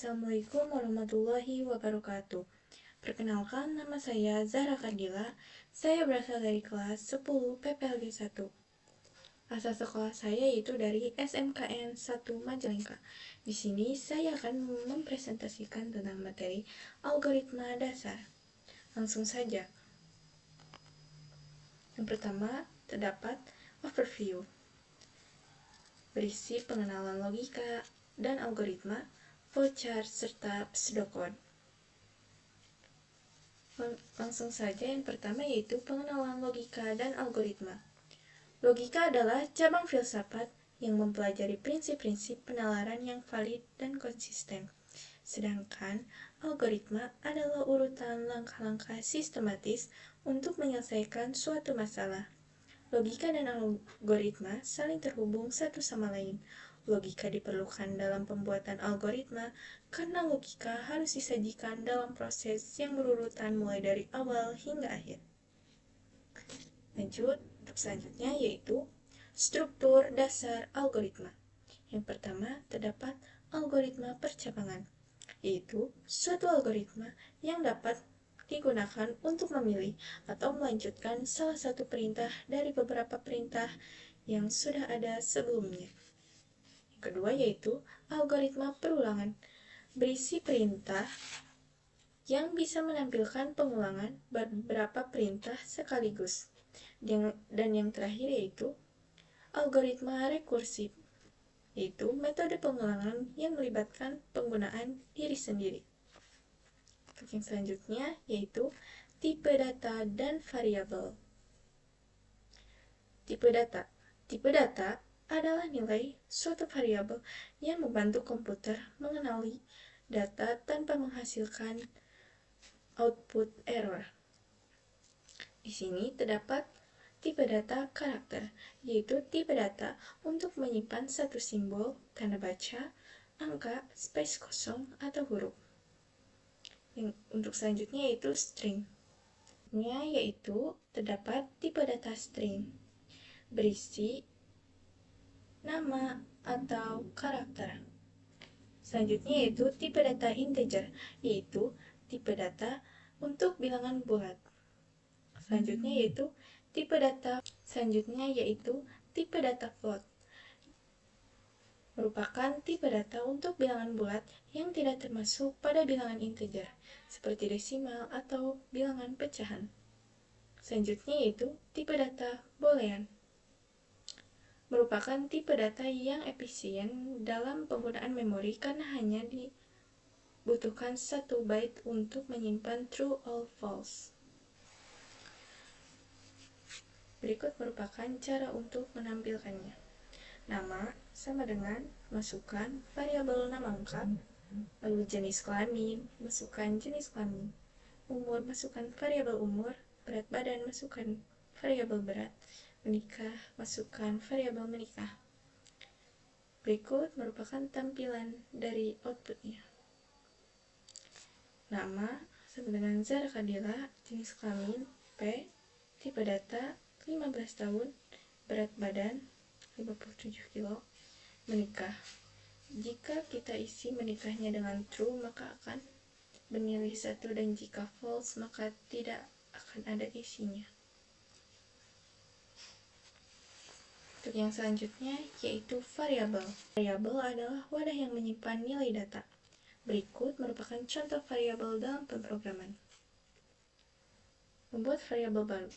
Assalamualaikum warahmatullahi wabarakatuh. Perkenalkan, nama saya Zahra Kardila. Saya berasal dari kelas 10 PPLG 1. Asal sekolah saya yaitu dari SMKN 1 Majalengka. Di sini saya akan mempresentasikan tentang materi algoritma dasar. Langsung saja. Yang pertama, terdapat overview. Berisi pengenalan logika dan algoritma, flowchart, serta pseudocode. Langsung saja, yang pertama yaitu pengenalan logika dan algoritma. Logika adalah cabang filsafat yang mempelajari prinsip-prinsip penalaran yang valid dan konsisten. Sedangkan algoritma adalah urutan langkah-langkah sistematis untuk menyelesaikan suatu masalah. Logika dan algoritma saling terhubung satu sama lain. Logika diperlukan dalam pembuatan algoritma karena logika harus disajikan dalam proses yang berurutan mulai dari awal hingga akhir. Lanjut, untuk selanjutnya yaitu struktur dasar algoritma. Yang pertama, terdapat algoritma percabangan, yaitu suatu algoritma yang dapat digunakan untuk memilih atau melanjutkan salah satu perintah dari beberapa perintah yang sudah ada sebelumnya. Yang kedua yaitu algoritma perulangan, berisi perintah yang bisa menampilkan pengulangan beberapa perintah sekaligus. Dan yang terakhir yaitu algoritma rekursif, yaitu metode pengulangan yang melibatkan penggunaan diri sendiri. Untuk yang selanjutnya yaitu tipe data dan variabel. Tipe data. Tipe data adalah nilai suatu variabel yang membantu komputer mengenali data tanpa menghasilkan output error. Di sini terdapat tipe data karakter, yaitu tipe data untuk menyimpan satu simbol, tanda baca, angka, space kosong, atau huruf. Untuk selanjutnya yaitu string. Yaitu terdapat tipe data string, berisi nama atau karakter. Selanjutnya yaitu tipe data integer, yaitu tipe data untuk bilangan bulat. Selanjutnya yaitu tipe data float, merupakan tipe data untuk bilangan bulat yang tidak termasuk pada bilangan integer, seperti desimal atau bilangan pecahan. Selanjutnya yaitu tipe data boolean, merupakan tipe data yang efisien dalam penggunaan memori karena hanya dibutuhkan 1 byte untuk menyimpan true or false. Berikut merupakan cara untuk menampilkannya. Nama sama dengan masukkan variabel nama lengkap, lalu jenis kelamin, masukkan jenis kelamin, umur, masukkan variabel umur, berat badan, masukkan variabel berat, menikah, masukkan variabel menikah. Berikut merupakan tampilan dari outputnya. Nama sama dengan Zahra Kardila, jenis kelamin P, tipe data 15 tahun, berat badan 57 kilo, menikah. Jika kita isi menikahnya dengan true, maka akan bernilai 1, dan jika false, maka tidak akan ada isinya. Untuk yang selanjutnya yaitu variabel. Variabel adalah wadah yang menyimpan nilai data. Berikut merupakan contoh variabel dalam pemrograman. Membuat variabel baru.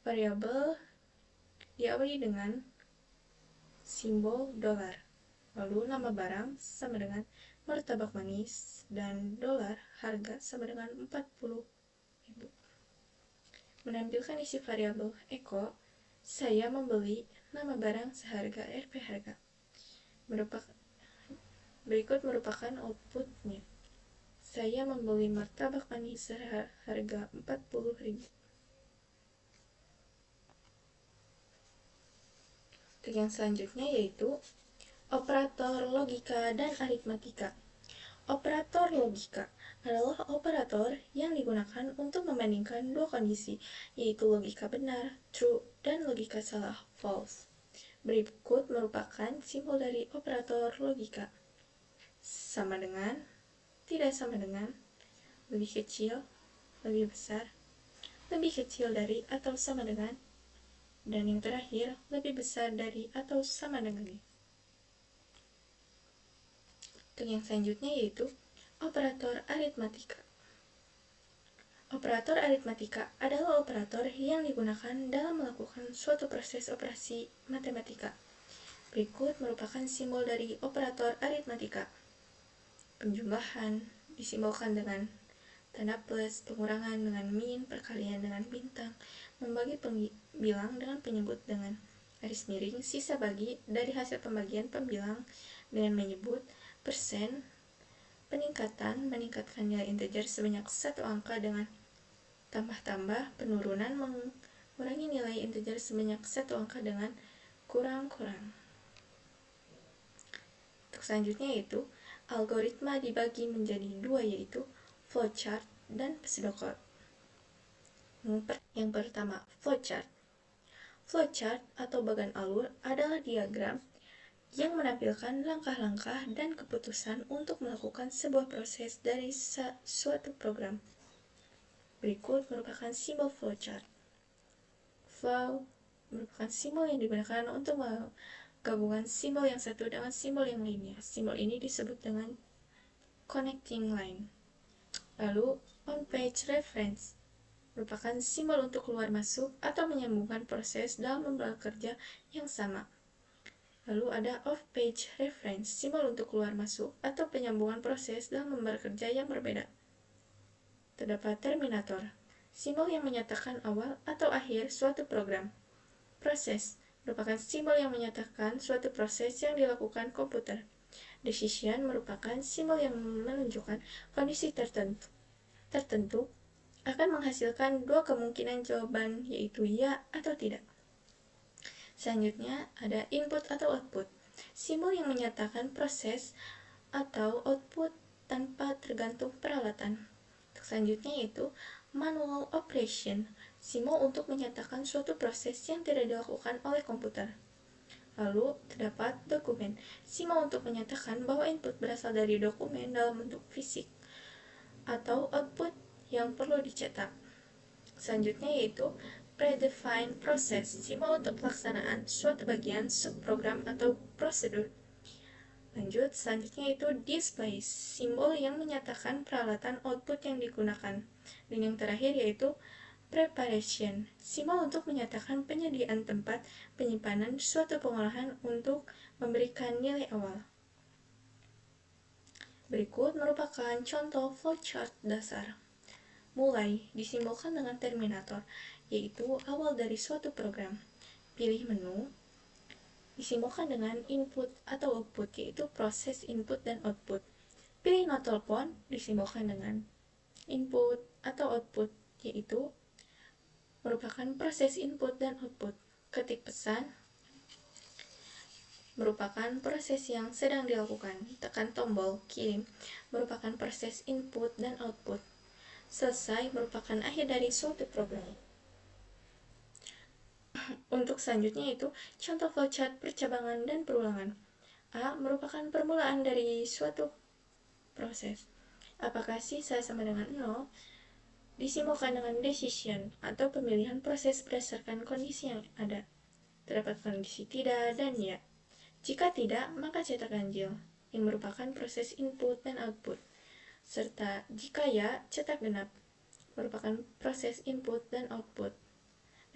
Variabel diawali dengan simbol $, lalu nama barang sama dengan martabak manis, dan harga sama dengan 40.000. Menampilkan isi variabel echo, saya membeli nama barang seharga Rp harga. Berikut merupakan outputnya. Saya membeli martabak manis seharga 40.000. Untuk yang selanjutnya yaitu operator logika dan aritmatika. Operator logika adalah operator yang digunakan untuk membandingkan dua kondisi, yaitu logika benar, true, dan logika salah, false. Berikut merupakan simbol dari operator logika. sama dengan, tidak sama dengan, lebih kecil, lebih besar, lebih kecil dari atau sama dengan, dan yang terakhir, lebih besar dari atau sama dengannya. Untuk yang selanjutnya yaitu operator aritmatika. Operator aritmatika adalah operator yang digunakan dalam melakukan suatu proses operasi matematika. Berikut merupakan simbol dari operator aritmatika. Penjumlahan disimbolkan dengan tanda plus, pengurangan dengan min, perkalian dengan bintang, membagi pembilang dengan penyebut dengan garis miring, sisa bagi dari hasil pembagian pembilang dengan menyebut persen, peningkatan, meningkatkan nilai integer sebanyak satu angka dengan tambah-tambah, penurunan, mengurangi nilai integer sebanyak satu angka dengan kurang-kurang. Untuk selanjutnya yaitu algoritma dibagi menjadi dua yaitu flowchart dan pseudocode. Yang pertama, flowchart. Flowchart atau bagan alur adalah diagram yang menampilkan langkah-langkah dan keputusan untuk melakukan sebuah proses dari suatu program. Berikut merupakan simbol flowchart. Flow merupakan simbol yang digunakan untuk menggabungkan simbol yang satu dengan simbol yang lainnya. Simbol ini disebut dengan connecting line. Lalu, on-page reference merupakan simbol untuk keluar masuk atau menyambungkan proses dalam bekerja yang sama. Lalu ada off-page reference, simbol untuk keluar masuk atau penyambungan proses dalam bekerja yang berbeda. Terdapat terminator, simbol yang menyatakan awal atau akhir suatu program. Proses merupakan simbol yang menyatakan suatu proses yang dilakukan komputer. Decision merupakan simbol yang menunjukkan kondisi tertentu akan menghasilkan dua kemungkinan jawaban, yaitu ya atau tidak. Selanjutnya ada input atau output, simbol yang menyatakan proses atau output tanpa tergantung peralatan. Selanjutnya yaitu manual operation, simbol untuk menyatakan suatu proses yang tidak dilakukan oleh komputer. Lalu terdapat dokumen, simbol untuk menyatakan bahwa input berasal dari dokumen dalam bentuk fisik atau output yang perlu dicetak. Selanjutnya yaitu predefined process, simbol untuk pelaksanaan suatu bagian subprogram atau prosedur. Lanjut, selanjutnya itu display, simbol yang menyatakan peralatan output yang digunakan. Dan yang terakhir yaitu preparation, simbol untuk menyatakan penyediaan tempat penyimpanan suatu pengolahan untuk memberikan nilai awal. Berikut merupakan contoh flowchart dasar. Mulai disimbolkan dengan terminator, yaitu awal dari suatu program. Pilih menu, disimbolkan dengan input atau output, yaitu proses input dan output. Pilih not telepon, disimbolkan dengan input atau output, yaitu merupakan proses input dan output. Ketik pesan merupakan proses yang sedang dilakukan. Tekan tombol kirim merupakan proses input dan output. Selesai merupakan akhir dari suatu program. Untuk selanjutnya itu contoh flowchart percabangan dan perulangan. A merupakan permulaan dari suatu proses. Apakah sisa sama dengan 0? Disimbolkan dengan decision atau pemilihan proses berdasarkan kondisi yang ada. Terdapat kondisi tidak dan ya. Jika tidak, maka cetak ganjil yang merupakan proses input dan output. Serta jika ya, cetak genap merupakan proses input dan output.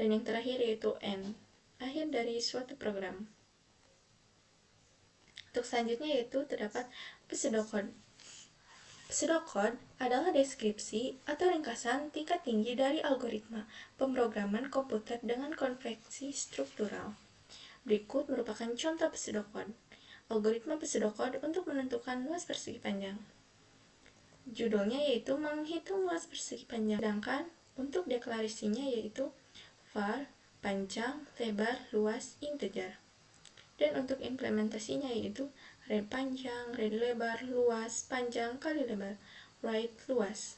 Dan yang terakhir yaitu N, akhir dari suatu program. Untuk selanjutnya yaitu terdapat pseudocode. Pseudocode adalah deskripsi atau ringkasan tingkat tinggi dari algoritma pemrograman komputer dengan konvensi struktural. Berikut merupakan contoh pseudocode. Algoritma pseudocode untuk menentukan luas persegi panjang. Judulnya yaitu menghitung luas persegi panjang, sedangkan untuk deklarasinya yaitu var, panjang, lebar, luas, integer. Dan untuk implementasinya yaitu red panjang, red lebar, luas, panjang kali lebar, right luas.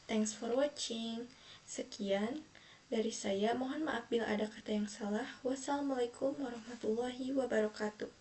Thanks for watching. Sekian dari saya, mohon maaf bila ada kata yang salah. Wassalamualaikum warahmatullahi wabarakatuh.